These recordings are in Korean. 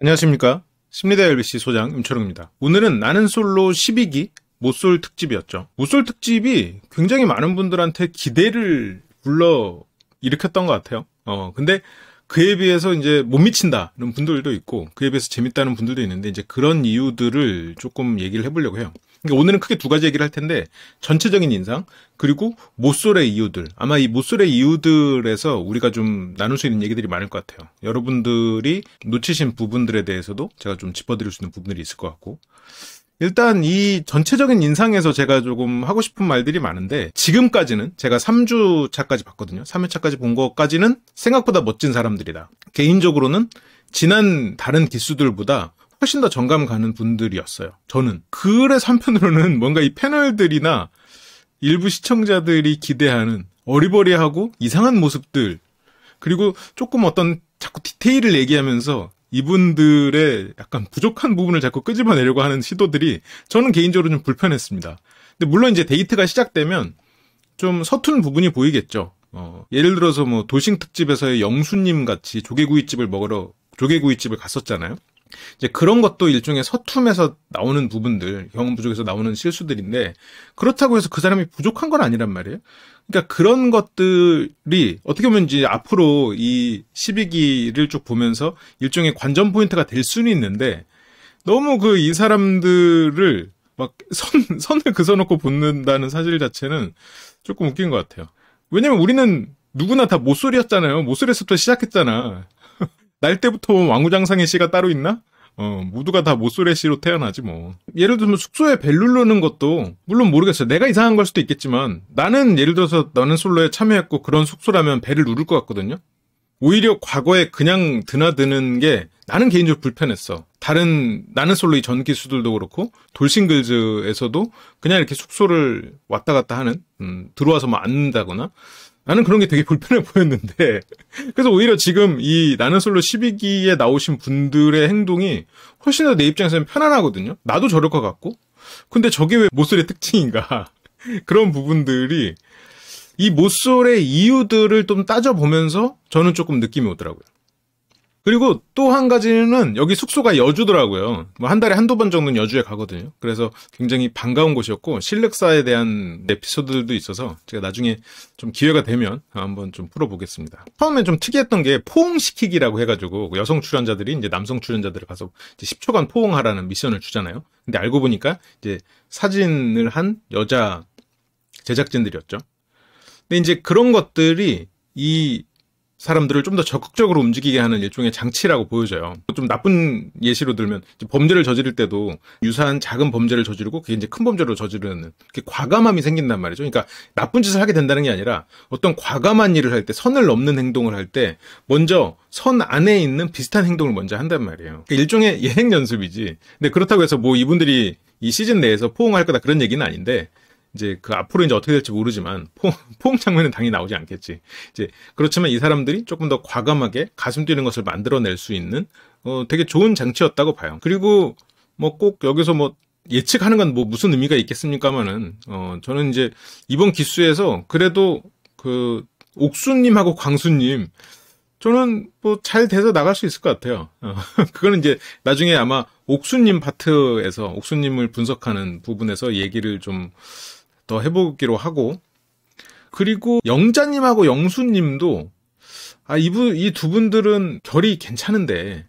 안녕하십니까. 심리대 LBC 소장 임철웅입니다. 오늘은 나는 솔로 12기 모쏠 특집이었죠. 모쏠 특집이 굉장히 많은 분들한테 기대를 불러 일으켰던 것 같아요. 근데 그에 비해서 이제 못 미친다는 분들도 있고, 그에 비해서 재밌다는 분들도 있는데, 이제 그런 이유들을 조금 얘기를 해보려고 해요. 그러니까 오늘은 크게 두 가지 얘기를 할 텐데, 전체적인 인상, 그리고 모쏠의 이유들. 아마 이 모쏠의 이유들에서 우리가 좀 나눌 수 있는 얘기들이 많을 것 같아요. 여러분들이 놓치신 부분들에 대해서도 제가 좀 짚어드릴 수 있는 부분들이 있을 것 같고. 일단 이 전체적인 인상에서 제가 조금 하고 싶은 말들이 많은데, 지금까지는 제가 3주차까지 봤거든요. 3회차까지 본 것까지는 생각보다 멋진 사람들이다. 개인적으로는 지난 다른 기수들보다 훨씬 더 정감 가는 분들이었어요. 저는. 그래서 한편으로는 뭔가 이 패널들이나 일부 시청자들이 기대하는 어리버리하고 이상한 모습들, 그리고 조금 어떤 자꾸 디테일을 얘기하면서 이분들의 약간 부족한 부분을 자꾸 끄집어내려고 하는 시도들이 저는 개인적으로 좀 불편했습니다. 근데 물론 이제 데이트가 시작되면 좀 서툰 부분이 보이겠죠. 예를 들어서 뭐 도싱 특집에서의 영수님 같이 조개구이집을 먹으러 조개구이집을 갔었잖아요. 이제 그런 것도 일종의 서툼에서 나오는 부분들, 경험 부족에서 나오는 실수들인데, 그렇다고 해서 그 사람이 부족한 건 아니란 말이에요. 그러니까 그런 것들이 어떻게 보면 이제 앞으로 이 12기를 쭉 보면서 일종의 관전 포인트가 될 수는 있는데, 너무 이 사람들을 막 선을 그어놓고 붙는다는 사실 자체는 조금 웃긴 것 같아요. 왜냐면 우리는 누구나 다 모쏠이었잖아요. 모쏠에서부터 시작했잖아. 날 때부터 왕우장상의 씨가 따로 있나? 모두가 다 모쏠의 씨로 태어나지 뭐. 예를 들면 숙소에 벨 누르는 것도 물론 모르겠어요. 내가 이상한 걸 수도 있겠지만 나는 예를 들어서 나는 솔로에 참여했고 그런 숙소라면 벨을 누를 것 같거든요. 오히려 과거에 그냥 드나드는 게 나는 개인적으로 불편했어. 다른 나는 솔로 이 전 기수들도 그렇고 돌싱글즈에서도 그냥 이렇게 숙소를 왔다 갔다 하는 들어와서 뭐 앉는다거나 나는 그런 게 되게 불편해 보였는데, 그래서 오히려 지금 이 나는 솔로 12기에 나오신 분들의 행동이 훨씬 더 내 입장에서는 편안하거든요. 나도 저럴 것 같고. 근데 저게 왜 모쏠의 특징인가. 그런 부분들이 이 모쏠의 이유들을 좀 따져보면서 저는 조금 느낌이 오더라고요. 그리고 또 한 가지는 여기 숙소가 여주더라고요. 뭐 한 달에 한두 번 정도는 여주에 가거든요. 그래서 굉장히 반가운 곳이었고 실력사에 대한 에피소드들도 있어서 제가 나중에 좀 기회가 되면 한번 좀 풀어보겠습니다. 처음엔 좀 특이했던 게 포옹시키기라고 해가지고 여성 출연자들이 이제 남성 출연자들을 가서 이제 10초간 포옹하라는 미션을 주잖아요. 근데 알고 보니까 이제 사진을 한 여자 제작진들이었죠. 근데 이제 그런 것들이 이 사람들을 좀 더 적극적으로 움직이게 하는 일종의 장치라고 보여져요. 좀 나쁜 예시로 들면 범죄를 저지를 때도 유사한 작은 범죄를 저지르고 그게 이제 큰 범죄로 저지르는 과감함이 생긴단 말이죠. 그러니까 나쁜 짓을 하게 된다는 게 아니라 어떤 과감한 일을 할 때 선을 넘는 행동을 할 때 먼저 선 안에 있는 비슷한 행동을 먼저 한단 말이에요. 그러니까 일종의 예행 연습이지. 근데 그렇다고 해서 뭐 이분들이 이 시즌 내에서 포옹할 거다 그런 얘기는 아닌데 이제 앞으로 이제 어떻게 될지 모르지만 포옹 장면은 당연히 나오지 않겠지. 이제 그렇지만 이 사람들이 조금 더 과감하게 가슴 뛰는 것을 만들어낼 수 있는 되게 좋은 장치였다고 봐요. 그리고 뭐 꼭 여기서 뭐 예측하는 건 뭐 무슨 의미가 있겠습니까마는 저는 이제 이번 기수에서 그래도 옥수님하고 광수님 저는 뭐 잘 돼서 나갈 수 있을 것 같아요. 그거는 이제 나중에 아마 옥수님 파트에서 옥수님을 분석하는 부분에서 얘기를 좀 더 해보기로 하고, 그리고 영자님하고 영수님도 이 두 분들은 결이 괜찮은데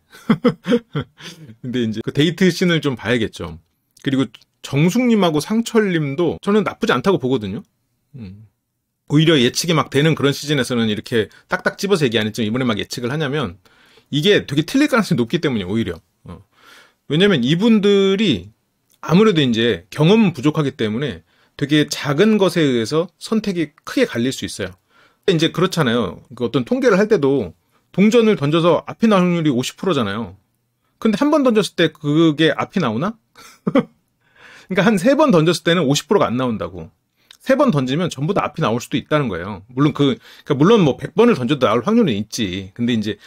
근데 이제 그 데이트 씬을 좀 봐야겠죠. 그리고 정숙님하고 상철님도 저는 나쁘지 않다고 보거든요. 오히려 예측이 막 되는 그런 시즌에서는 이렇게 딱딱 집어서 얘기 안 했지만 이번에 막 예측을 하냐면 이게 되게 틀릴 가능성이 높기 때문에 오히려. 왜냐면 이분들이 아무래도 이제 경험은 부족하기 때문에 되게 작은 것에 의해서 선택이 크게 갈릴 수 있어요. 이제 그렇잖아요. 어떤 통계를 할 때도 동전을 던져서 앞이 나올 확률이 50%잖아요. 근데 한 번 던졌을 때 그게 앞이 나오나? 그러니까 한 3번 던졌을 때는 50%가 안 나온다고. 3번 던지면 전부 다 앞이 나올 수도 있다는 거예요. 물론 그러니까 물론 뭐 100번을 던져도 나올 확률은 있지. 근데 이제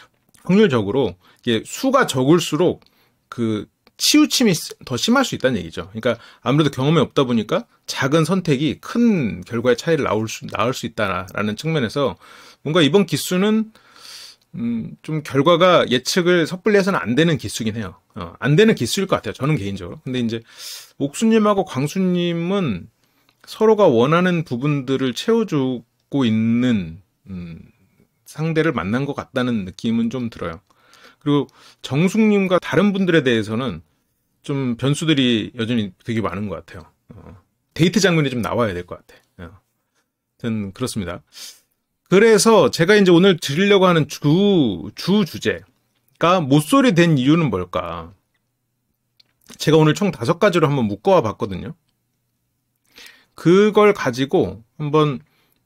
확률적으로 이게 수가 적을수록 치우침이 더 심할 수 있다는 얘기죠. 그러니까 아무래도 경험이 없다 보니까 작은 선택이 큰 결과의 차이를 낳을 수 있다라는 측면에서 뭔가 이번 기수는 좀 결과가 예측을 섣불리 해서는 안 되는 기수긴 해요. 안 되는 기수일 것 같아요. 저는 개인적으로. 근데 이제 옥수님하고 광수님은 서로가 원하는 부분들을 채워주고 있는, 상대를 만난 것 같다는 느낌은 좀 들어요. 그리고 정숙님과 다른 분들에 대해서는 좀 변수들이 여전히 되게 많은 것 같아요. 데이트 장면이 좀 나와야 될 것 같아. 아무튼 그렇습니다. 그래서 제가 이제 오늘 드리려고 하는 주제가 모쏠이 된 이유는 뭘까? 제가 오늘 총 5가지로 한번 묶어와 봤거든요. 그걸 가지고 한번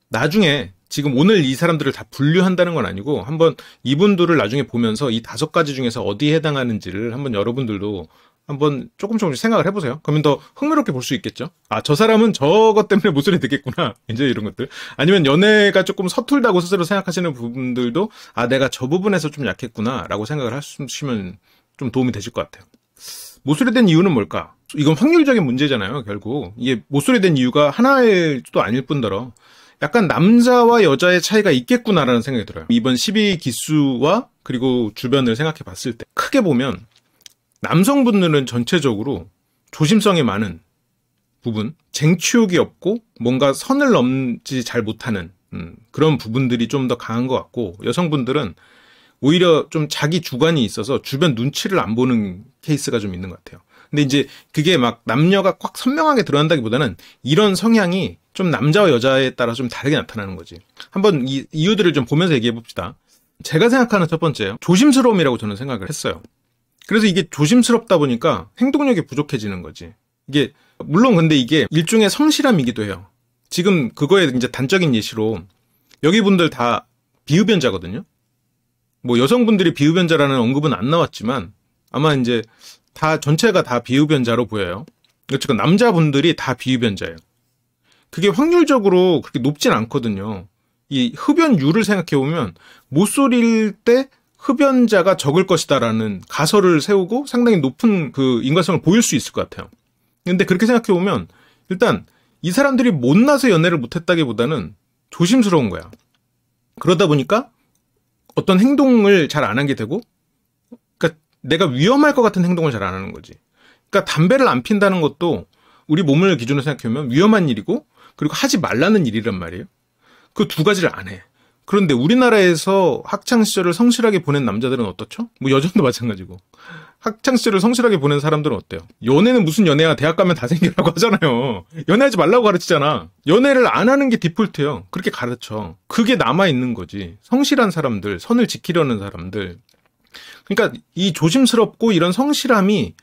나중에 지금 오늘 이 사람들을 다 분류한다는 건 아니고 한번 이분들을 나중에 보면서 이 5가지 중에서 어디에 해당하는지를 한번 여러분들도 한번 조금씩 생각을 해보세요. 그러면 더 흥미롭게 볼 수 있겠죠? 아, 저 사람은 저것 때문에 모쏠이 되겠구나. 이제 이런 것들. 아니면 연애가 조금 서툴다고 스스로 생각하시는 부분들도 아, 내가 저 부분에서 좀 약했구나. 라고 생각을 하시면 좀 도움이 되실 것 같아요. 모쏠이 된 이유는 뭘까? 이건 확률적인 문제잖아요, 결국. 이게 모쏠이 된 이유가 하나일 수도 아닐 뿐더러 약간 남자와 여자의 차이가 있겠구나라는 생각이 들어요. 이번 12기수와 그리고 주변을 생각해 봤을 때 크게 보면 남성분들은 전체적으로 조심성이 많은 부분, 쟁취욕이 없고 뭔가 선을 넘지 잘 못하는 그런 부분들이 좀 더 강한 것 같고, 여성분들은 오히려 좀 자기 주관이 있어서 주변 눈치를 안 보는 케이스가 좀 있는 것 같아요. 근데 이제 그게 막 남녀가 꽉 선명하게 드러난다기보다는 이런 성향이 좀 남자와 여자에 따라 좀 다르게 나타나는 거지. 한번 이 이유들을 좀 보면서 얘기해 봅시다. 제가 생각하는 첫 번째요. 조심스러움이라고 저는 생각을 했어요. 그래서 이게 조심스럽다 보니까 행동력이 부족해지는 거지. 이게 물론 근데 이게 일종의 성실함이기도 해요. 지금 그거에 이제 단적인 예시로 여기 분들 다 비흡연자거든요. 뭐 여성분들이 비흡연자라는 언급은 안 나왔지만 아마 이제 다 전체가 다 비흡연자로 보여요. 어쨌든 남자분들이 다 비흡연자예요. 그게 확률적으로 그렇게 높진 않거든요. 이 흡연율을 생각해 보면 모쏠일 때 흡연자가 적을 것이다라는 가설을 세우고 상당히 높은 그 인과성을 보일 수 있을 것 같아요. 근데 그렇게 생각해 보면 일단 이 사람들이 못나서 연애를 못했다기보다는 조심스러운 거야. 그러다 보니까 어떤 행동을 잘 안 하게 되고, 그러니까 내가 위험할 것 같은 행동을 잘 안 하는 거지. 그러니까 담배를 안 핀다는 것도 우리 몸을 기준으로 생각해 보면 위험한 일이고, 그리고 하지 말라는 일이란 말이에요. 그 두 가지를 안 해. 그런데 우리나라에서 학창시절을 성실하게 보낸 남자들은 어떻죠? 뭐 여전도 마찬가지고. 학창시절을 성실하게 보낸 사람들은 어때요? 연애는 무슨 연애야? 대학 가면 다 생기라고 하잖아요. 연애하지 말라고 가르치잖아. 연애를 안 하는 게 디폴트예요. 그렇게 가르쳐. 그게 남아있는 거지. 성실한 사람들, 선을 지키려는 사람들. 그러니까 이 조심스럽고 이런 성실함이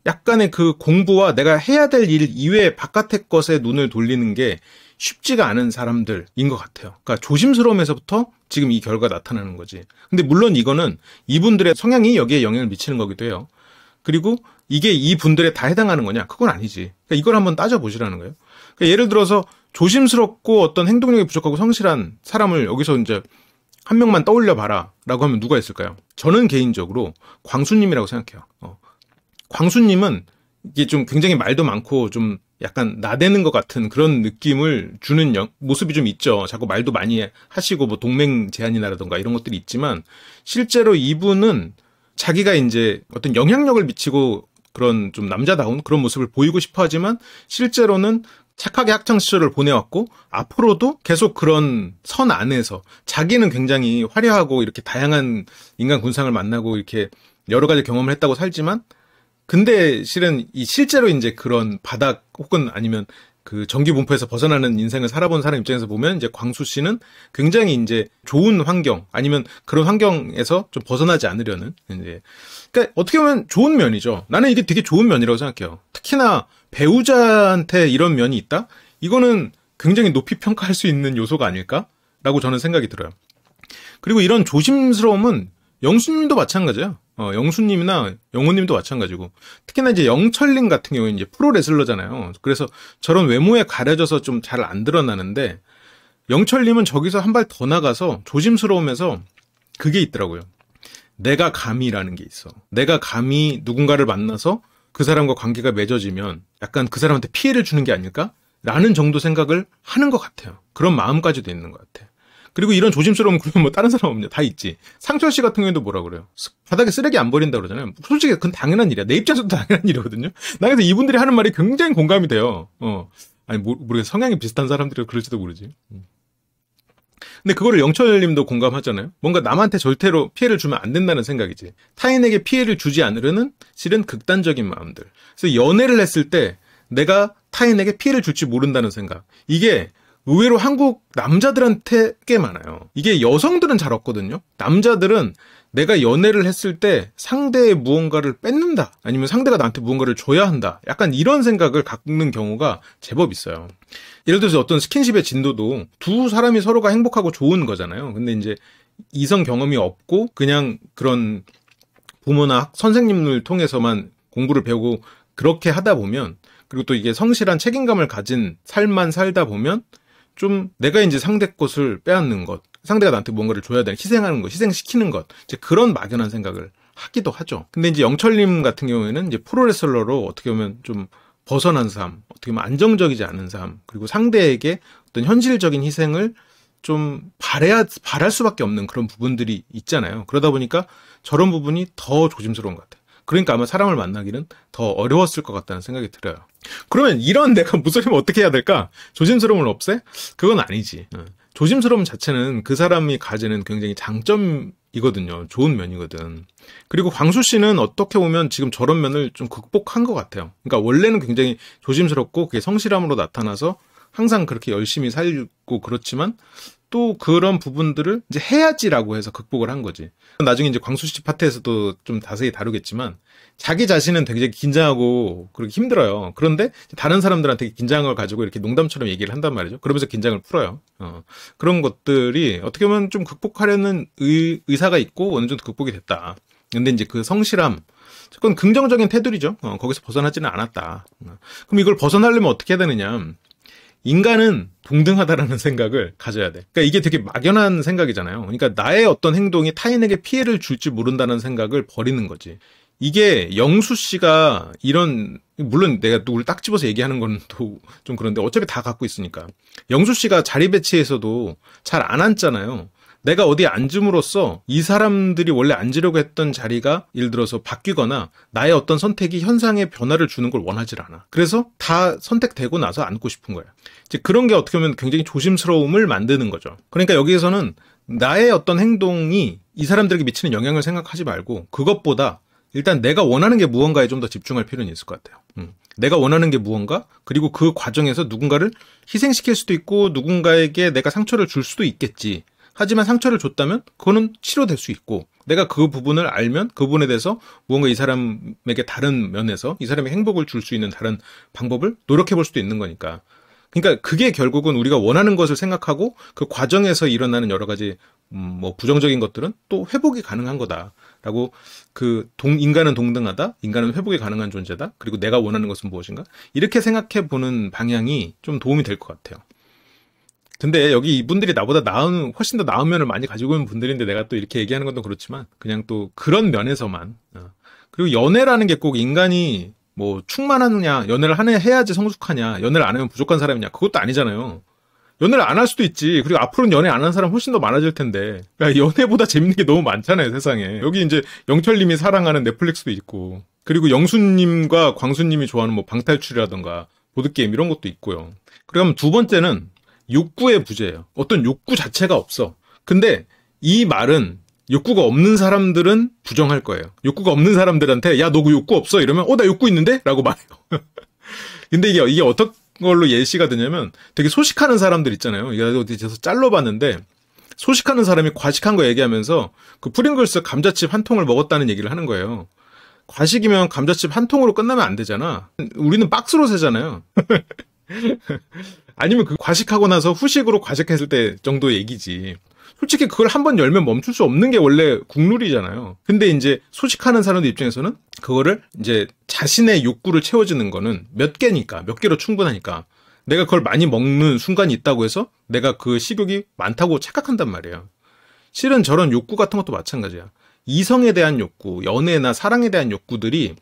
약간의 그 공부와 내가 해야 될 일 이외에 바깥의 것에 눈을 돌리는 게 쉽지가 않은 사람들인 것 같아요. 그러니까 조심스러움에서부터 지금 이 결과가 나타나는 거지. 근데 물론 이거는 이분들의 성향이 여기에 영향을 미치는 거기도 해요. 그리고 이게 이분들에 다 해당하는 거냐? 그건 아니지. 그러니까 이걸 한번 따져보시라는 거예요. 그러니까 예를 들어서 조심스럽고 어떤 행동력이 부족하고 성실한 사람을 여기서 이제 한 명만 떠올려 봐라 라고 하면 누가 있을까요? 저는 개인적으로 광수님이라고 생각해요. 광수님은 이게 좀 굉장히 말도 많고 좀 약간 나대는 것 같은 그런 느낌을 주는 모습이 좀 있죠. 자꾸 말도 많이 하시고 뭐 동맹 제안이라던가 이런 것들이 있지만 실제로 이분은 자기가 이제 어떤 영향력을 미치고 그런 좀 남자다운 그런 모습을 보이고 싶어 하지만 실제로는 착하게 학창시절을 보내왔고 앞으로도 계속 그런 선 안에서 자기는 굉장히 화려하고 이렇게 다양한 인간 군상을 만나고 이렇게 여러 가지 경험을 했다고 살지만 근데 실은 이 실제로 이제 그런 바닥 혹은 아니면 그 전기 분포에서 벗어나는 인생을 살아본 사람 입장에서 보면 이제 광수 씨는 굉장히 이제 좋은 환경 아니면 그런 환경에서 좀 벗어나지 않으려는 이제 그러니까 어떻게 보면 좋은 면이죠. 나는 이게 되게 좋은 면이라고 생각해요. 특히나 배우자한테 이런 면이 있다? 이거는 굉장히 높이 평가할 수 있는 요소가 아닐까라고 저는 생각이 들어요. 그리고 이런 조심스러움은 영수님도 마찬가지야. 영수님이나 영호님도 마찬가지고. 특히나 이제 영철님 같은 경우는 이제 프로레슬러잖아요. 그래서 저런 외모에 가려져서 좀 잘 안 드러나는데, 영철님은 저기서 한 발 더 나가서 조심스러우면서 그게 있더라고요. 내가 감히라는 게 있어. 내가 감히 누군가를 만나서 그 사람과 관계가 맺어지면 약간 그 사람한테 피해를 주는 게 아닐까? 라는 정도 생각을 하는 것 같아요. 그런 마음까지도 있는 것 같아요. 그리고 이런 조심스러움 그러면 뭐 다른 사람 없냐? 다 있지. 상철 씨 같은 경우에도 뭐라 그래요? 바닥에 쓰레기 안 버린다 그러잖아요. 솔직히 그건 당연한 일이야. 내 입장에서도 당연한 일이거든요. 나 그래서 이분들이 하는 말이 굉장히 공감이 돼요. 아니 모르겠어. 성향이 비슷한 사람들이 그럴지도 모르지. 근데 그거를 영철님도 공감하잖아요. 뭔가 남한테 절대로 피해를 주면 안 된다는 생각이지. 타인에게 피해를 주지 않으려는 실은 극단적인 마음들. 그래서 연애를 했을 때 내가 타인에게 피해를 줄지 모른다는 생각. 이게 의외로 한국 남자들한테 꽤 많아요. 이게 여성들은 잘 없거든요. 남자들은 내가 연애를 했을 때 상대의 무언가를 뺏는다. 아니면 상대가 나한테 무언가를 줘야 한다. 약간 이런 생각을 갖는 경우가 제법 있어요. 예를 들어서 어떤 스킨십의 진도도 두 사람이 서로가 행복하고 좋은 거잖아요. 근데 이제 이성 경험이 없고 그냥 그런 부모나 선생님을 통해서만 공부를 배우고 그렇게 하다 보면, 그리고 또 이게 성실한 책임감을 가진 삶만 살다 보면 좀 내가 이제 상대 것을 빼앗는 것, 상대가 나한테 뭔가를 줘야 되는, 희생하는 것, 희생시키는 것, 이제 그런 막연한 생각을 하기도 하죠. 근데 이제 영철님 같은 경우에는 이제 프로레슬러로 어떻게 보면 좀 벗어난 삶, 어떻게 보면 안정적이지 않은 삶, 그리고 상대에게 어떤 현실적인 희생을 좀 바랄 수밖에 없는 그런 부분들이 있잖아요. 그러다 보니까 저런 부분이 더 조심스러운 것 같아요. 그러니까 아마 사람을 만나기는 더 어려웠을 것 같다는 생각이 들어요. 그러면 이런 내가 무서우면 어떻게 해야 될까? 조심스러움을 없애? 그건 아니지. 조심스러움 자체는 그 사람이 가지는 굉장히 장점이거든요. 좋은 면이거든. 그리고 광수 씨는 어떻게 보면 지금 저런 면을 좀 극복한 것 같아요. 그러니까 원래는 굉장히 조심스럽고 그게 성실함으로 나타나서 항상 그렇게 열심히 살고 그렇지만 또 그런 부분들을 이제 해야지라고 해서 극복을 한 거지. 나중에 이제 광수 씨 파트에서도 좀 자세히 다루겠지만 자기 자신은 되게 긴장하고 그렇게 힘들어요. 그런데 다른 사람들한테 긴장을 가지고 이렇게 농담처럼 얘기를 한단 말이죠. 그러면서 긴장을 풀어요. 그런 것들이 어떻게 보면 좀 극복하려는 의사가 있고 어느 정도 극복이 됐다. 근데 이제 그 성실함, 그건 긍정적인 태도이죠. 거기서 벗어나지는 않았다. 그럼 이걸 벗어나려면 어떻게 해야 되느냐? 인간은 동등하다라는 생각을 가져야 돼. 그러니까 이게 되게 막연한 생각이잖아요. 그러니까 나의 어떤 행동이 타인에게 피해를 줄지 모른다는 생각을 버리는 거지. 이게 영수 씨가 이런, 물론 내가 누구를 딱 집어서 얘기하는 건 또 좀 그런데 어차피 다 갖고 있으니까. 영수 씨가 자리 배치에서도 잘 안 앉잖아요. 내가 어디에 앉음으로써 이 사람들이 원래 앉으려고 했던 자리가 예를 들어서 바뀌거나 나의 어떤 선택이 현상에 변화를 주는 걸 원하지 않아. 그래서 다 선택되고 나서 앉고 싶은 거야. 이제 그런 게 어떻게 보면 굉장히 조심스러움을 만드는 거죠. 그러니까 여기에서는 나의 어떤 행동이 이 사람들에게 미치는 영향을 생각하지 말고 그것보다 일단 내가 원하는 게 무언가에 좀 더 집중할 필요는 있을 것 같아요. 내가 원하는 게 무언가, 그리고 그 과정에서 누군가를 희생시킬 수도 있고 누군가에게 내가 상처를 줄 수도 있겠지. 하지만 상처를 줬다면 그거는 치료될 수 있고 내가 그 부분을 알면 그 부분에 대해서 무언가 이 사람에게 다른 면에서 이 사람에게 행복을 줄 수 있는 다른 방법을 노력해 볼 수도 있는 거니까. 그러니까 그게 결국은 우리가 원하는 것을 생각하고 그 과정에서 일어나는 여러 가지 뭐 부정적인 것들은 또 회복이 가능한 거다라고, 인간은 동등하다, 인간은 회복이 가능한 존재다, 그리고 내가 원하는 것은 무엇인가, 이렇게 생각해 보는 방향이 좀 도움이 될 것 같아요. 근데 여기 이분들이 나보다 훨씬 더 나은 면을 많이 가지고 있는 분들인데 내가 또 이렇게 얘기하는 것도 그렇지만 그냥 또 그런 면에서만. 그리고 연애라는 게 꼭 인간이 뭐 충만하느냐, 연애를 해야지 성숙하냐, 연애를 안 하면 부족한 사람이냐, 그것도 아니잖아요. 연애를 안 할 수도 있지. 그리고 앞으로는 연애 안 하는 사람 훨씬 더 많아질 텐데. 그러니까 연애보다 재밌는 게 너무 많잖아요, 세상에. 여기 이제 영철님이 사랑하는 넷플릭스도 있고, 그리고 영수님과 광수님이 좋아하는 뭐 방탈출이라던가 보드게임 이런 것도 있고요. 그럼 두 번째는 욕구의 부재예요. 어떤 욕구 자체가 없어. 근데 이 말은 욕구가 없는 사람들은 부정할 거예요. 욕구가 없는 사람들한테 야, 너 그 욕구 없어? 이러면 나 욕구 있는데? 라고 말해요. 근데 이게 어떤 걸로 예시가 되냐면 되게 소식하는 사람들 있잖아요. 이거 어디서 잘라봤는데 소식하는 사람이 과식한 거 얘기하면서 그 프링글스 감자칩 한 통을 먹었다는 얘기를 하는 거예요. 과식이면 감자칩 한 통으로 끝나면 안 되잖아. 우리는 박스로 세잖아요. 아니면 그 과식하고 나서 후식으로 과식했을 때 정도 얘기지. 솔직히 그걸 한번 열면 멈출 수 없는 게 원래 국룰이잖아요. 근데 이제 소식하는 사람들 입장에서는 그거를 이제 자신의 욕구를 채워주는 거는 몇 개로 충분하니까 내가 그걸 많이 먹는 순간이 있다고 해서 내가 그 식욕이 많다고 착각한단 말이에요. 실은 저런 욕구 같은 것도 마찬가지야. 이성에 대한 욕구, 연애나 사랑에 대한 욕구들이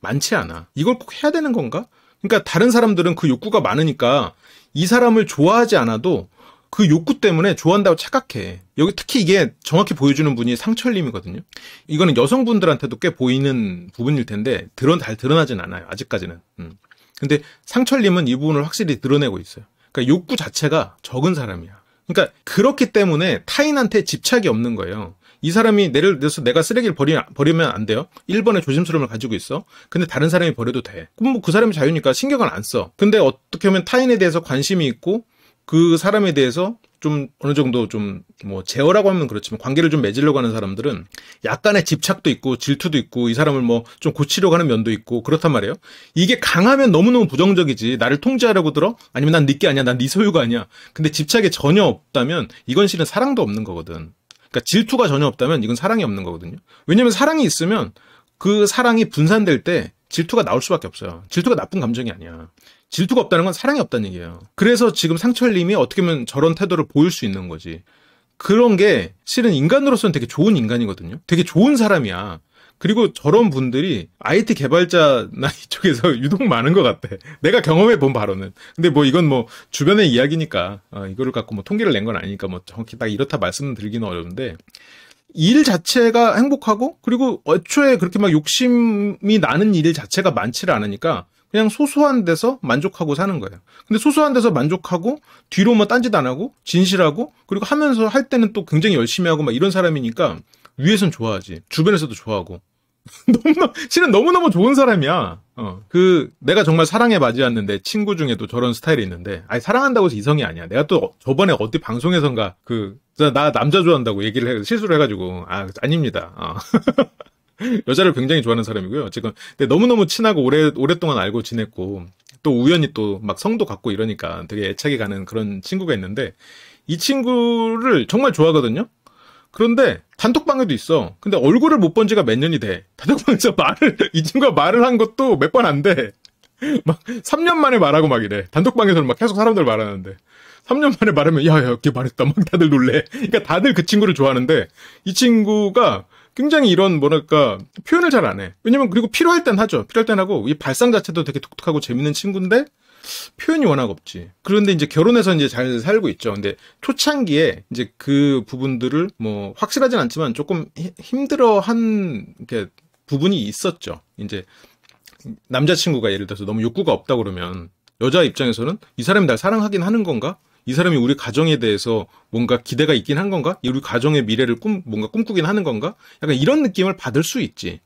많지 않아. 이걸 꼭 해야 되는 건가? 그러니까 다른 사람들은 그 욕구가 많으니까 이 사람을 좋아하지 않아도 그 욕구 때문에 좋아한다고 착각해. 여기 특히 이게 정확히 보여주는 분이 상철님이거든요. 이거는 여성분들한테도 꽤 보이는 부분일 텐데 잘 드러나진 않아요. 아직까지는. 근데 상철님은 이 부분을 확실히 드러내고 있어요. 그러니까 욕구 자체가 적은 사람이야. 그러니까 그렇기 때문에 타인한테 집착이 없는 거예요. 이 사람이 예를 들어서 내가 쓰레기를 버리면 안 돼요. 1번의 조심스러움을 가지고 있어. 근데 다른 사람이 버려도 돼. 그럼 뭐 그 사람이 자유니까 신경을 안 써. 근데 어떻게 보면 타인에 대해서 관심이 있고 그 사람에 대해서 좀 어느 정도 좀 뭐 제어라고 하면 그렇지만 관계를 좀 맺으려고 하는 사람들은 약간의 집착도 있고 질투도 있고 이 사람을 뭐 좀 고치려고 하는 면도 있고 그렇단 말이에요. 이게 강하면 너무너무 부정적이지. 나를 통제하려고 들어? 아니면 난 네 게 아니야. 난 네 소유가 아니야. 근데 집착이 전혀 없다면 이건 실은 사랑도 없는 거거든. 그러니까 질투가 전혀 없다면 이건 사랑이 없는 거거든요. 왜냐면 사랑이 있으면 그 사랑이 분산될 때 질투가 나올 수밖에 없어요. 질투가 나쁜 감정이 아니야. 질투가 없다는 건 사랑이 없다는 얘기예요. 그래서 지금 상철님이 어떻게 보면 저런 태도를 보일 수 있는 거지. 그런 게 실은 인간으로서는 되게 좋은 인간이거든요. 되게 좋은 사람이야. 그리고 저런 분들이 IT 개발자나 이쪽에서 유독 많은 것 같아. 내가 경험해 본 바로는. 근데 뭐 이건 뭐 주변의 이야기니까 이거를 갖고 뭐 통계를 낸 건 아니니까 뭐 정확히 딱 이렇다 말씀드리기는 어려운데 일 자체가 행복하고 그리고 애초에 그렇게 막 욕심이 나는 일 자체가 많지를 않으니까 그냥 소소한 데서 만족하고 사는 거예요. 근데 소소한 데서 만족하고 뒤로 뭐 딴짓 안 하고 진실하고 그리고 하면서 할 때는 또 굉장히 열심히 하고 막 이런 사람이니까 위에선 좋아하지. 주변에서도 좋아하고. 실은 너무너무 좋은 사람이야. 내가 정말 사랑에 맞이했는데 친구 중에도 저런 스타일이 있는데 사랑한다고 해서 이성이 아니야. 내가 또 저번에 어디 방송에선가 나 남자 좋아한다고 실수를 해가지고 아닙니다. 여자를 굉장히 좋아하는 사람이고요. 지금 근데 너무너무 친하고 오랫동안 알고 지냈고 또 우연히 또 막 성도 갖고 이러니까 되게 애착이 가는 그런 친구가 있는데 이 친구를 정말 좋아하거든요. 그런데 단톡방에도 있어. 근데 얼굴을 못 본 지가 몇 년이 돼. 단톡방에서 이 친구가 말을 한 것도 몇 번 안 돼. 막 3년 만에 말하고 막 이래. 단톡방에서는 막 계속 사람들 말하는데 3년 만에 말하면 야, 걔 말했다. 막 다들 놀래. 그러니까 다들 그 친구를 좋아하는데 이 친구가 굉장히 이런 뭐랄까 표현을 잘 안 해. 왜냐면 그리고 필요할 땐 하죠. 필요할 땐 하고 이 발상 자체도 되게 독특하고 재밌는 친구인데 표현이 워낙 없지. 그런데 이제 결혼해서 이제 잘 살고 있죠. 근데 초창기에 이제 그 부분들을 뭐 확실하진 않지만 조금 힘들어한 게 부분이 있었죠. 이제 남자친구가 예를 들어서 너무 욕구가 없다 그러면 여자 입장에서는 이 사람이 날 사랑하긴 하는 건가? 이 사람이 우리 가정에 대해서 뭔가 기대가 있긴 한 건가? 우리 가정의 미래를 뭔가 꿈꾸긴 하는 건가? 약간 이런 느낌을 받을 수 있지.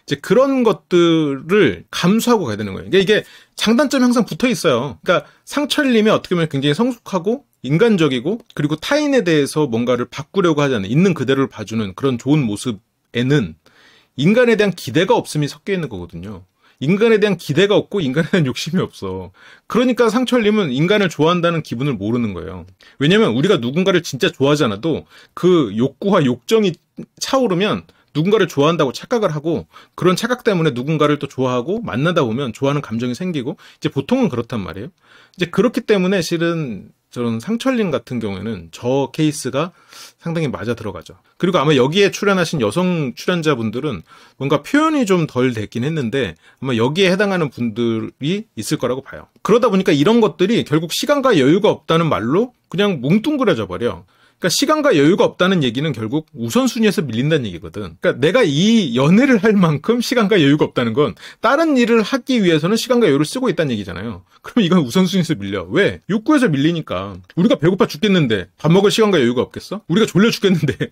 이제 그런 것들을 감수하고 가야 되는 거예요. 그러니까 이게 장단점이 항상 붙어 있어요. 그러니까 상철님이 어떻게 보면 굉장히 성숙하고 인간적이고 그리고 타인에 대해서 뭔가를 바꾸려고 하지 않는 있는 그대로를 봐주는 그런 좋은 모습에는 인간에 대한 기대가 없음이 섞여 있는 거거든요. 인간에 대한 기대가 없고 인간에 대한 욕심이 없어. 그러니까 상철님은 인간을 좋아한다는 기분을 모르는 거예요. 왜냐면 우리가 누군가를 진짜 좋아하지 않아도 그 욕구와 욕정이 차오르면 누군가를 좋아한다고 착각을 하고 그런 착각 때문에 누군가를 또 좋아하고 만나다 보면 좋아하는 감정이 생기고 이제 보통은 그렇단 말이에요. 이제 그렇기 때문에 실은 저는 상철님 같은 경우에는 저 케이스가 상당히 맞아 들어가죠. 그리고 아마 여기에 출연하신 여성 출연자분들은 뭔가 표현이 좀 덜 됐긴 했는데 아마 여기에 해당하는 분들이 있을 거라고 봐요. 그러다 보니까 이런 것들이 결국 시간과 여유가 없다는 말로 그냥 뭉뚱그려져 버려. 그러니까 시간과 여유가 없다는 얘기는 결국 우선순위에서 밀린다는 얘기거든. 그러니까 내가 이 연애를 할 만큼 시간과 여유가 없다는 건 다른 일을 하기 위해서는 시간과 여유를 쓰고 있다는 얘기잖아요. 그럼 이건 우선순위에서 밀려. 왜? 욕구에서 밀리니까. 우리가 배고파 죽겠는데 밥 먹을 시간과 여유가 없겠어? 우리가 졸려 죽겠는데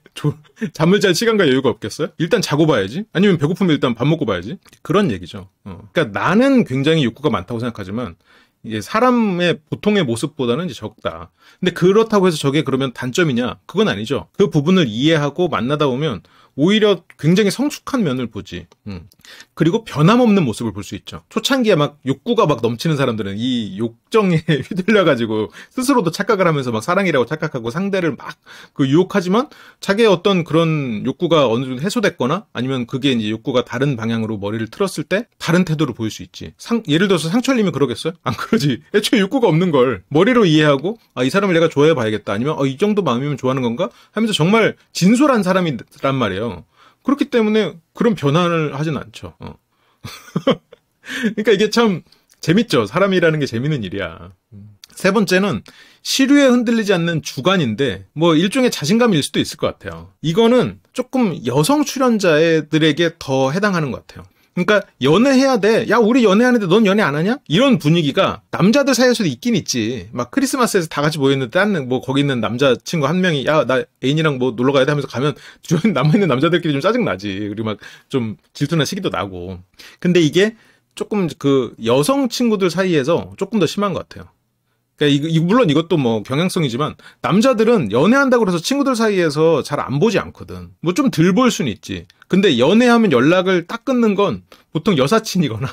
잠을 잘 시간과 여유가 없겠어요? 일단 자고 봐야지. 아니면 배고프면 일단 밥 먹고 봐야지. 그런 얘기죠. 그러니까 나는 굉장히 욕구가 많다고 생각하지만 이게 사람의 보통의 모습보다는 이제 적다. 근데 그렇다고 해서 저게 그러면 단점이냐? 그건 아니죠. 그 부분을 이해하고 만나다 보면 오히려 굉장히 성숙한 면을 보지. 그리고 변함없는 모습을 볼 수 있죠. 초창기에 막 욕구가 막 넘치는 사람들은 이 욕정에 휘둘려가지고 스스로도 착각을 하면서 막 사랑이라고 착각하고 상대를 막 그 유혹하지만 자기의 어떤 그런 욕구가 어느 정도 해소됐거나 아니면 그게 이제 욕구가 다른 방향으로 머리를 틀었을 때 다른 태도를 보일 수 있지. 예를 들어서 상철님이 그러겠어요? 안 그러지. 애초에 욕구가 없는 걸 머리로 이해하고 이 사람을 내가 좋아해 봐야겠다. 아니면 이 정도 마음이면 좋아하는 건가? 하면서 정말 진솔한 사람이란 말이에요. 그렇기 때문에 그런 변화를 하진 않죠. 그러니까 이게 참 재밌죠. 사람이라는 게 재밌는 일이야. 세 번째는 시류에 흔들리지 않는 주관인데 뭐 일종의 자신감일 수도 있을 것 같아요. 이거는 조금 여성 출연자들에게 더 해당하는 것 같아요. 그러니까 연애해야 돼. 야, 우리 연애하는데 넌 연애 안 하냐? 이런 분위기가 남자들 사이에서도 있긴 있지. 막 크리스마스에서 다 같이 모여있는데 다른 뭐 거기 있는 남자친구 한 명이 야, 나 애인이랑 뭐 놀러 가야 돼 하면서 가면 주변에 남아있는 남자들끼리 좀 짜증나지. 그리고 막 좀 질투나 시기도 나고. 근데 이게 조금 그 여성 친구들 사이에서 조금 더 심한 것 같아요. 그러니까 물론 이것도 뭐 경향성이지만 남자들은 연애한다고 해서 친구들 사이에서 잘 안 보지 않거든. 뭐 좀 덜 볼 수는 있지. 근데 연애하면 연락을 딱 끊는 건 보통 여사친이거나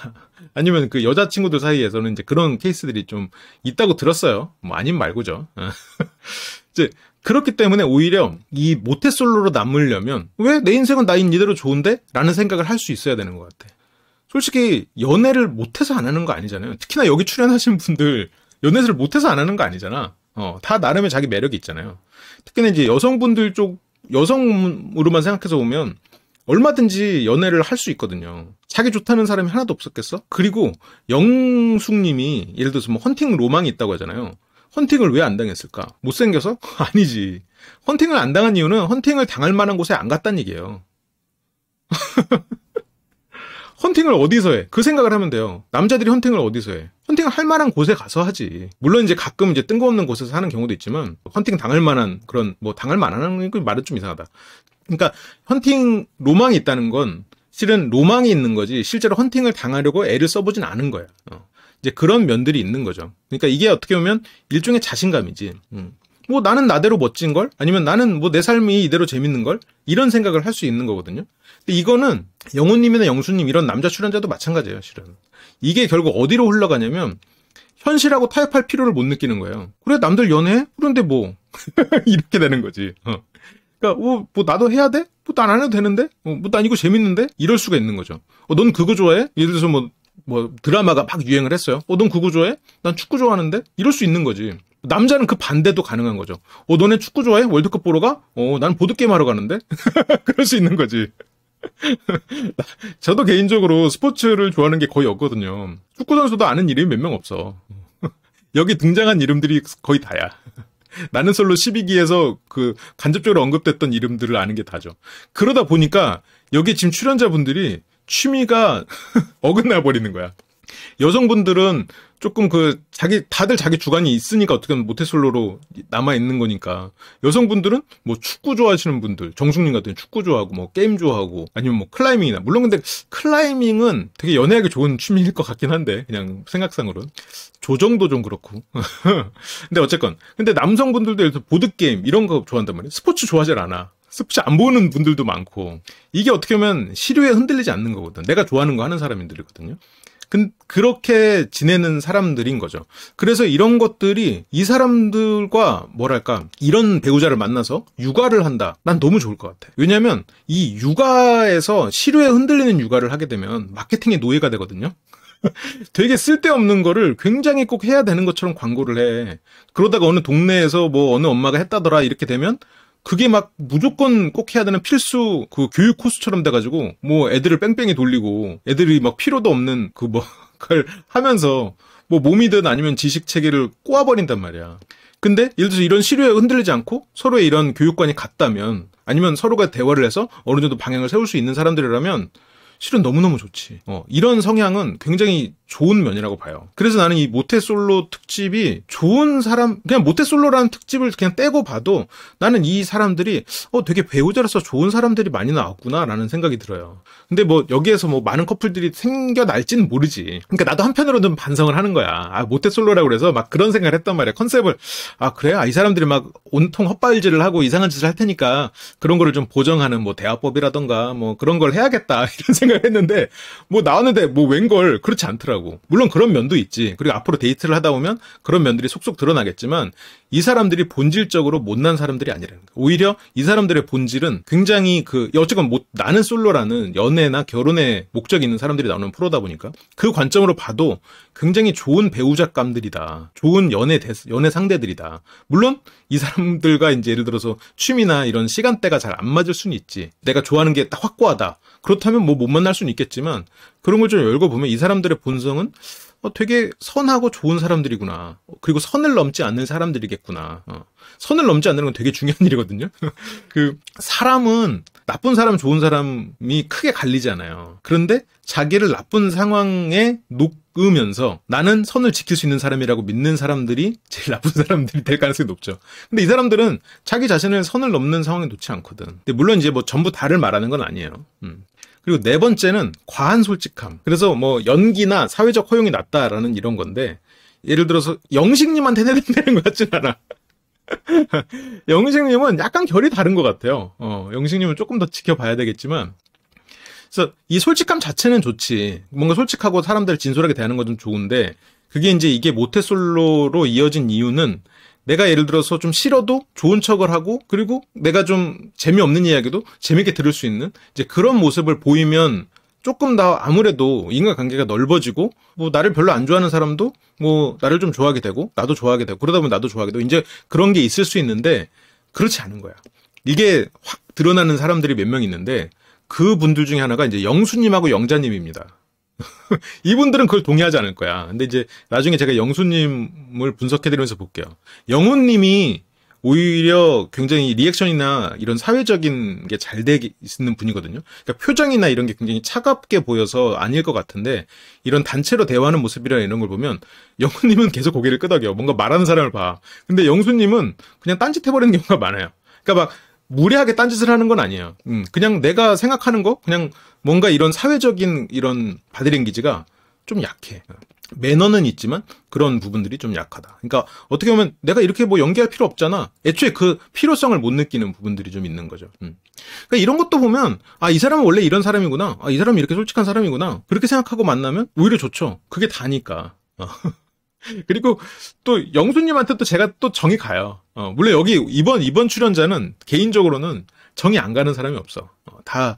아니면 그 여자친구들 사이에서는 이제 그런 케이스들이 좀 있다고 들었어요. 뭐 아님 말고죠. 이제 그렇기 때문에 오히려 이 모태솔로로 남으려면 왜 내 인생은 나인 이대로 좋은데? 라는 생각을 할 수 있어야 되는 것 같아. 솔직히 연애를 못해서 안 하는 거 아니잖아요. 특히나 여기 출연하신 분들 연애를 못해서 안 하는 거 아니잖아. 다 나름의 자기 매력이 있잖아요. 특히나 이제 여성분들 쪽, 여성으로만 생각해서 보면 얼마든지 연애를 할 수 있거든요. 자기 좋다는 사람이 하나도 없었겠어? 그리고 영숙님이 예를 들어서 뭐 헌팅 로망이 있다고 하잖아요. 헌팅을 왜 안 당했을까? 못생겨서? 아니지. 헌팅을 안 당한 이유는 헌팅을 당할 만한 곳에 안 갔다는 얘기예요. 헌팅을 어디서 해? 그 생각을 하면 돼요. 남자들이 헌팅을 어디서 해? 헌팅을 할 만한 곳에 가서 하지. 물론 이제 가끔 이제 뜬금없는 곳에서 하는 경우도 있지만, 헌팅 당할 만한 그런, 뭐 당할 만한 그 말은 좀 이상하다. 그러니까 헌팅 로망이 있다는 건 실은 로망이 있는 거지, 실제로 헌팅을 당하려고 애를 써보진 않은 거야. 이제 그런 면들이 있는 거죠. 그러니까 이게 어떻게 보면 일종의 자신감이지. 뭐 나는 나대로 멋진 걸? 아니면 나는 뭐 내 삶이 이대로 재밌는 걸? 이런 생각을 할 수 있는 거거든요. 근데 이거는 영훈님이나 영수님 이런 남자 출연자도 마찬가지예요, 실은. 이게 결국 어디로 흘러가냐면 현실하고 타협할 필요를 못 느끼는 거예요. 그래, 남들 연애해? 그런데 뭐 이렇게 되는 거지. 그러니까 뭐 나도 해야 돼? 뭐 난 안 해도 되는데? 뭐 난 이거 재밌는데? 이럴 수가 있는 거죠. 넌 그거 좋아해? 예를 들어서 뭐 드라마가 막 유행을 했어요. 넌 그거 좋아해? 난 축구 좋아하는데? 이럴 수 있는 거지. 남자는 그 반대도 가능한 거죠. 너네 축구 좋아해? 월드컵 보러 가? 난 보드게임 하러 가는데? 그럴 수 있는 거지. 저도 개인적으로 스포츠를 좋아하는 게 거의 없거든요. 축구 선수도 아는 이름이 몇 명 없어. 여기 등장한 이름들이 거의 다야. 나는 솔로 12기에서 그 간접적으로 언급됐던 이름들을 아는 게 다죠. 그러다 보니까 여기 지금 출연자분들이 취미가 어긋나 버리는 거야. 여성분들은 조금 다들 자기 주관이 있으니까 어떻게 보면 모태솔로로 남아있는 거니까. 여성분들은 뭐 축구 좋아하시는 분들, 정숙님 같은 축구 좋아하고 뭐 게임 좋아하고 아니면 뭐 클라이밍이나. 물론 근데 클라이밍은 되게 연애하기 좋은 취미일 것 같긴 한데, 그냥 생각상으로는. 조정도 좀 그렇고. 근데 어쨌건. 근데 남성분들도 예를 들어 보드게임 이런 거 좋아한단 말이에요. 스포츠 좋아하질 않아. 스포츠 안 보는 분들도 많고. 이게 어떻게 보면 시류에 흔들리지 않는 거거든. 내가 좋아하는 거 하는 사람들이거든요. 그렇게 지내는 사람들인 거죠. 그래서 이런 것들이 이 사람들과 뭐랄까 이런 배우자를 만나서 육아를 한다. 난 너무 좋을 것 같아. 왜냐하면 이 육아에서 시류에 흔들리는 육아를 하게 되면 마케팅의 노예가 되거든요. 되게 쓸데없는 거를 굉장히 꼭 해야 되는 것처럼 광고를 해. 그러다가 어느 동네에서 뭐 어느 엄마가 했다더라 이렇게 되면 그게 막 무조건 꼭 해야 되는 필수 그 교육 코스처럼 돼가지고 뭐 애들을 뺑뺑이 돌리고 애들이 막 필요도 없는 그걸 하면서 뭐 몸이든 아니면 지식 체계를 꼬아버린단 말이야. 근데 예를 들어서 이런 시류에 흔들리지 않고 서로의 이런 교육관이 같다면 아니면 서로가 대화를 해서 어느 정도 방향을 세울 수 있는 사람들이라면 실은 너무너무 좋지. 이런 성향은 굉장히 좋은 면이라고 봐요. 그래서 나는 이 모태솔로 특집이 좋은 사람, 그냥 모태솔로라는 특집을 그냥 떼고 봐도 나는 이 사람들이 되게 배우자로서 좋은 사람들이 많이 나왔구나라는 생각이 들어요. 근데 뭐 여기에서 뭐 많은 커플들이 생겨날지는 모르지. 그러니까 나도 한편으로는 반성을 하는 거야. 모태솔로라고 그래서 막 그런 생각을 했단 말이야. 컨셉을. 그래? 이 사람들이 막 온통 헛발질을 하고 이상한 짓을 할 테니까 그런 거를 좀 보정하는 뭐 대화법이라던가 뭐 그런 걸 해야겠다. 이런 생각을 했는데 뭐 나왔는데 뭐 웬걸 그렇지 않더라고. 물론 그런 면도 있지. 그리고 앞으로 데이트를 하다 보면 그런 면들이 속속 드러나겠지만 이 사람들이 본질적으로 못난 사람들이 아니라는 거야. 오히려 이 사람들의 본질은 굉장히 어쨌건 나는 솔로라는 연애나 결혼의 목적이 있는 사람들이 나오는 프로다 보니까 그 관점으로 봐도 굉장히 좋은 배우자감들이다. 좋은 연애 상대들이다. 물론 이 사람들과 이제 예를 들어서 취미나 이런 시간대가 잘 안 맞을 수는 있지. 내가 좋아하는 게 딱 확고하다. 그렇다면 뭐 못 만날 수는 있겠지만 그런 걸 좀 열고 보면 이 사람들의 본성은 되게 선하고 좋은 사람들이구나. 그리고 선을 넘지 않는 사람들이겠구나. 선을 넘지 않는 건 되게 중요한 일이거든요. 사람은 나쁜 사람, 좋은 사람이 크게 갈리잖아요. 그런데 자기를 나쁜 상황에 놓으면서 나는 선을 지킬 수 있는 사람이라고 믿는 사람들이 제일 나쁜 사람들이 될 가능성이 높죠. 근데 이 사람들은 자기 자신을 선을 넘는 상황에 놓지 않거든. 근데 물론 이제 뭐 전부 다를 말하는 건 아니에요. 그리고 네 번째는 과한 솔직함. 그래서 뭐 연기나 사회적 허용이 낮다라는 이런 건데, 예를 들어서 영식님한테 해당되는 것 같진 않아. 영식님은 약간 결이 다른 것 같아요. 영식님은 조금 더 지켜봐야 되겠지만, 그래서 이 솔직함 자체는 좋지. 뭔가 솔직하고 사람들 진솔하게 대하는 건 좀 좋은데, 그게 이제 이게 모태솔로로 이어진 이유는 내가 예를 들어서 좀 싫어도 좋은 척을 하고, 그리고 내가 좀 재미없는 이야기도 재밌게 들을 수 있는 이제 그런 모습을 보이면 조금 더 아무래도 인간관계가 넓어지고, 뭐 나를 별로 안 좋아하는 사람도 뭐 나를 좀 좋아하게 되고, 나도 좋아하게 되고, 그러다 보면 나도 좋아하게 되고, 이제 그런 게 있을 수 있는데, 그렇지 않은 거야. 이게 확 드러나는 사람들이 몇 명 있는데, 그 분들 중에 하나가 이제 영수님하고 영자님입니다. 이분들은 그걸 동의하지 않을 거야. 근데 이제 나중에 제가 영수님을 분석해드리면서 볼게요. 영훈님이 오히려 굉장히 리액션이나 이런 사회적인 게 잘 돼 있는 분이거든요. 그러니까 표정이나 이런 게 굉장히 차갑게 보여서 아닐 것 같은데, 이런 단체로 대화하는 모습이나 이런 걸 보면 영훈님은 계속 고개를 끄덕여. 뭔가 말하는 사람을 봐. 근데 영수님은 그냥 딴짓 해버리는 경우가 많아요. 그러니까 막 무례하게 딴짓을 하는 건 아니에요. 그냥 내가 생각하는 거, 그냥 뭔가 이런 사회적인 이런 바디랭귀지가 좀 약해. 매너는 있지만 그런 부분들이 좀 약하다. 그러니까 어떻게 보면 내가 이렇게 뭐 연기할 필요 없잖아. 애초에 그 필요성을 못 느끼는 부분들이 좀 있는 거죠. 그러니까 이런 것도 보면, 아, 이 사람은 원래 이런 사람이구나. 아, 이 사람이 이렇게 솔직한 사람이구나. 그렇게 생각하고 만나면 오히려 좋죠. 그게 다니까. 그리고 또 영수님한테 또 제가 또 정이 가요. 물론 여기 이번 출연자는 개인적으로는 정이 안 가는 사람이 없어. 다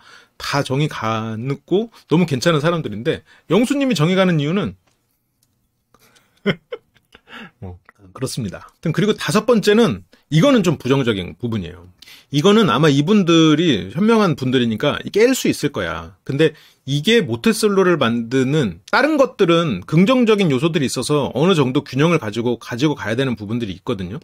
정이 가고 너무 괜찮은 사람들인데, 영수님이 정이 가는 이유는 그렇습니다. 그리고 다섯 번째는, 이거는 좀 부정적인 부분이에요. 이거는 아마 이분들이 현명한 분들이니까 깰 수 있을 거야. 근데 이게 모태솔로를 만드는, 다른 것들은 긍정적인 요소들이 있어서 어느 정도 균형을 가지고 가야 되는 부분들이 있거든요.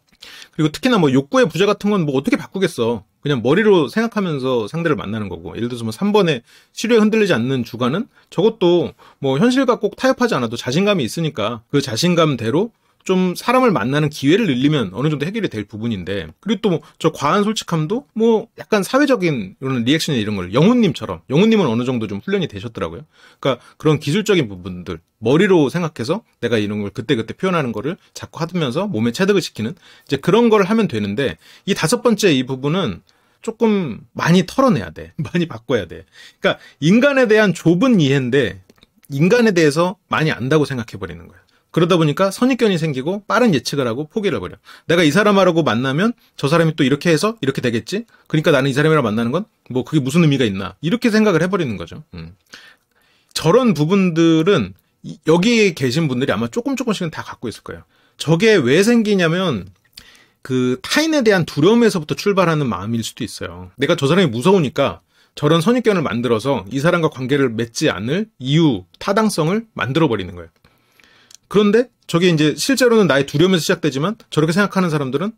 그리고 특히나 뭐 욕구의 부재 같은 건 뭐 어떻게 바꾸겠어. 그냥 머리로 생각하면서 상대를 만나는 거고, 예를 들어서 뭐 3번에 시류에 흔들리지 않는 주관은, 저것도 뭐 현실과 꼭 타협하지 않아도 자신감이 있으니까 그 자신감대로 좀 사람을 만나는 기회를 늘리면 어느 정도 해결이 될 부분인데, 그리고 또 저 과한 솔직함도 뭐 약간 사회적인 이런 리액션 이런 걸 영훈님처럼, 영훈님은 어느 정도 좀 훈련이 되셨더라고요. 그러니까 그런 기술적인 부분들, 머리로 생각해서 내가 이런 걸 그때그때 표현하는 거를 자꾸 하면서 몸에 체득을 시키는 이제 그런 걸 하면 되는데, 이 다섯 번째 이 부분은 조금 많이 털어내야 돼. 많이 바꿔야 돼. 그러니까 인간에 대한 좁은 이해인데 인간에 대해서 많이 안다고 생각해버리는 거야. 그러다 보니까 선입견이 생기고 빠른 예측을 하고 포기를 해버려. 내가 이 사람하고 만나면 저 사람이 또 이렇게 해서 이렇게 되겠지? 그러니까 나는 이 사람이랑 만나는 건 뭐 그게 무슨 의미가 있나? 이렇게 생각을 해버리는 거죠. 저런 부분들은 여기에 계신 분들이 아마 조금씩은 다 갖고 있을 거예요. 저게 왜 생기냐면 그 타인에 대한 두려움에서부터 출발하는 마음일 수도 있어요. 내가 저 사람이 무서우니까 저런 선입견을 만들어서 이 사람과 관계를 맺지 않을 이유, 타당성을 만들어버리는 거예요. 그런데 저게 이제 실제로는 나의 두려움에서 시작되지만, 저렇게 생각하는 사람들은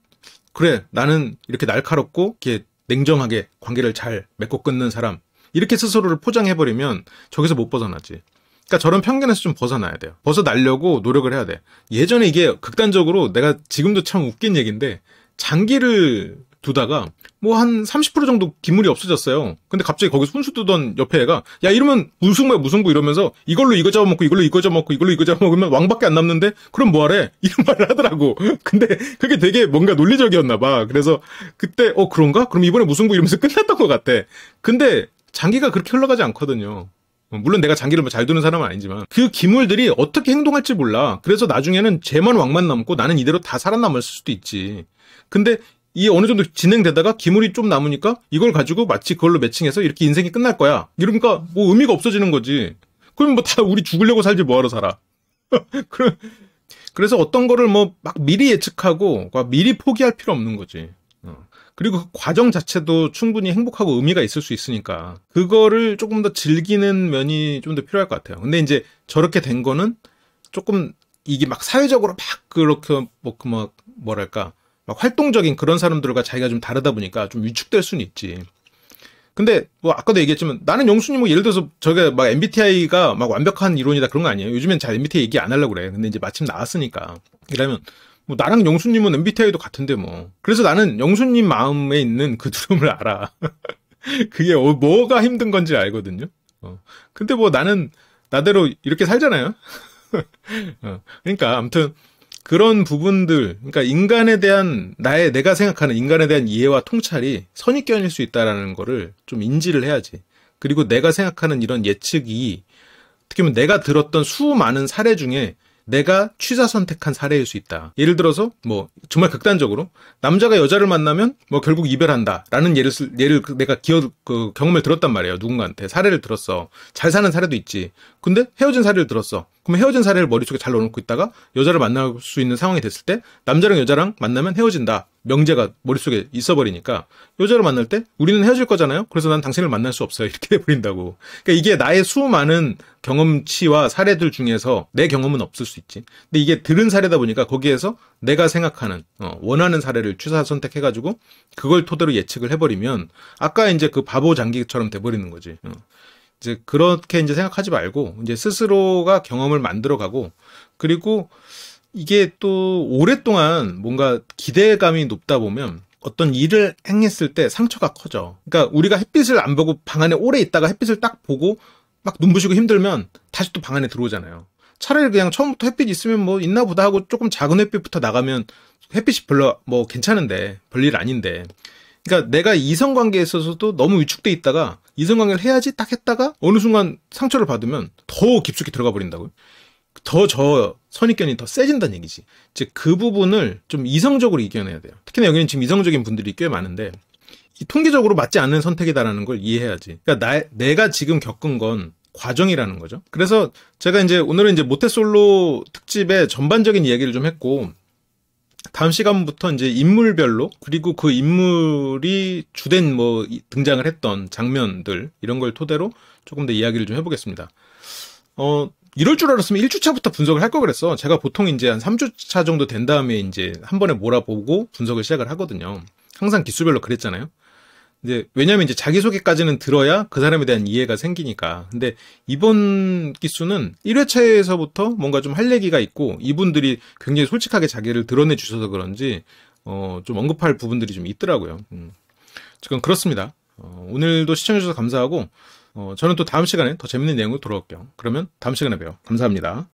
그래, 나는 이렇게 날카롭고 이렇게 냉정하게 관계를 잘 맺고 끊는 사람, 이렇게 스스로를 포장해버리면 저기서 못 벗어나지. 그러니까 저런 편견에서 좀 벗어나야 돼요. 벗어나려고 노력을 해야 돼. 예전에 이게 극단적으로, 내가 지금도 참 웃긴 얘기인데, 장기를 두다가 뭐 한 30% 정도 기물이 없어졌어요. 근데 갑자기 거기서 훈수 두던 옆에 애가, 야, 이러면 무승부야 무승부, 이러면서 이걸로 이거 잡아먹고 이걸로 이거 잡아먹고 이걸로 이거 잡아먹으면 왕밖에 안 남는데 그럼 뭐하래? 이런 말을 하더라고. 근데 그게 되게 뭔가 논리적이었나 봐. 그래서 그때 그런가? 그럼 이번에 무승부, 이러면서 끝났던 것 같아. 근데 장기가 그렇게 흘러가지 않거든요. 물론 내가 장기를 잘 두는 사람은 아니지만 그 기물들이 어떻게 행동할지 몰라. 그래서 나중에는 쟤만 왕만 남고 나는 이대로 다 살아남을 수도 있지. 근데 이 어느 정도 진행되다가 기물이 좀 남으니까 이걸 가지고 마치 그걸로 매칭해서 이렇게 인생이 끝날 거야. 이러니까 뭐 의미가 없어지는 거지. 그럼 뭐 다 우리 죽으려고 살지 뭐하러 살아. 그래서 어떤 거를 뭐 막 미리 예측하고 미리 포기할 필요 없는 거지. 그리고 그 과정 자체도 충분히 행복하고 의미가 있을 수 있으니까 그거를 조금 더 즐기는 면이 좀 더 필요할 것 같아요. 근데 이제 저렇게 된 거는 조금 이게 막 사회적으로 막 그렇게 뭐랄까 막 활동적인 그런 사람들과 자기가 좀 다르다 보니까 좀 위축될 수는 있지. 근데 뭐 아까도 얘기했지만 나는 영순이 뭐 예를 들어서 저게 막 MBTI가 막 완벽한 이론이다 그런 거 아니에요. 요즘엔 잘 MBTI 얘기 안 하려고 그래. 근데 이제 마침 나왔으니까. 이러면 뭐 나랑 영수님은 MBTI도 같은데 뭐. 그래서 나는 영수님 마음에 있는 그 두려움을 알아. 그게 뭐가 힘든 건지 알거든요. 근데 뭐 나는 나대로 이렇게 살잖아요. 그러니까 아무튼 그런 부분들, 그러니까 인간에 대한 내가 생각하는 인간에 대한 이해와 통찰이 선입견일 수 있다라는 거를 좀 인지를 해야지. 그리고 내가 생각하는 이런 예측이 어떻게 보면 내가 들었던 수많은 사례 중에 내가 취사 선택한 사례일 수 있다. 예를 들어서 뭐 정말 극단적으로 남자가 여자를 만나면 뭐 결국 이별한다라는 예를 내가 경험을 들었단 말이에요. 누군가한테 사례를 들었어. 잘 사는 사례도 있지. 근데 헤어진 사례를 들었어. 그럼 헤어진 사례를 머릿속에 잘 넣어놓고 있다가 여자를 만날 수 있는 상황이 됐을 때 남자랑 여자랑 만나면 헤어진다. 명제가 머릿속에 있어버리니까 여자를 만날 때 우리는 헤어질 거잖아요. 그래서 난 당신을 만날 수 없어요. 이렇게 돼버린다고. 그러니까 이게 나의 수많은 경험치와 사례들 중에서 내 경험은 없을 수 있지. 근데 이게 들은 사례다 보니까 거기에서 내가 생각하는 원하는 사례를 취사 선택해가지고 그걸 토대로 예측을 해버리면 아까 이제 그 바보 장기처럼 돼버리는 거지. 이제 그렇게 이제 생각하지 말고 이제 스스로가 경험을 만들어가고 그리고 이게 또 오랫동안 뭔가 기대감이 높다 보면 어떤 일을 행했을 때 상처가 커져. 그러니까 우리가 햇빛을 안 보고 방 안에 오래 있다가 햇빛을 딱 보고 막 눈부시고 힘들면 다시 또 방 안에 들어오잖아요. 차라리 그냥 처음부터 햇빛 있으면 뭐 있나 보다 하고 조금 작은 햇빛부터 나가면 햇빛이 별로 뭐 괜찮은데 별일 아닌데. 그러니까 내가 이성관계에 있어서도 너무 위축돼 있다가 이성관계를 해야지 딱 했다가 어느 순간 상처를 받으면 더 깊숙이 들어가 버린다고요. 더 선입견이 더 세진다는 얘기지. 즉 그 부분을 좀 이성적으로 이겨내야 돼요. 특히나 여기는 지금 이성적인 분들이 꽤 많은데 이 통계적으로 맞지 않는 선택이다라는 걸 이해해야지. 그러니까 내가 지금 겪은 건 과정이라는 거죠. 그래서 제가 이제 오늘은 이제 모태솔로 특집의 전반적인 이야기를 좀 했고 다음 시간부터 이제 인물별로 그리고 그 인물이 주된 뭐 등장을 했던 장면들 이런 걸 토대로 조금 더 이야기를 좀 해보겠습니다. 이럴 줄 알았으면 1주차부터 분석을 할 걸 그랬어. 제가 보통 이제 한 3주차 정도 된 다음에 이제 한 번에 몰아보고 분석을 시작을 하거든요. 항상 기수별로 그랬잖아요. 이제 왜냐면 이제 자기소개까지는 들어야 그 사람에 대한 이해가 생기니까. 근데 이번 기수는 1회차에서부터 뭔가 좀 할 얘기가 있고 이분들이 굉장히 솔직하게 자기를 드러내 주셔서 그런지 좀 언급할 부분들이 좀 있더라고요. 지금 그렇습니다. 오늘도 시청해 주셔서 감사하고 저는 또 다음 시간에 더 재밌는 내용으로 돌아올게요. 그러면 다음 시간에 봬요. 감사합니다.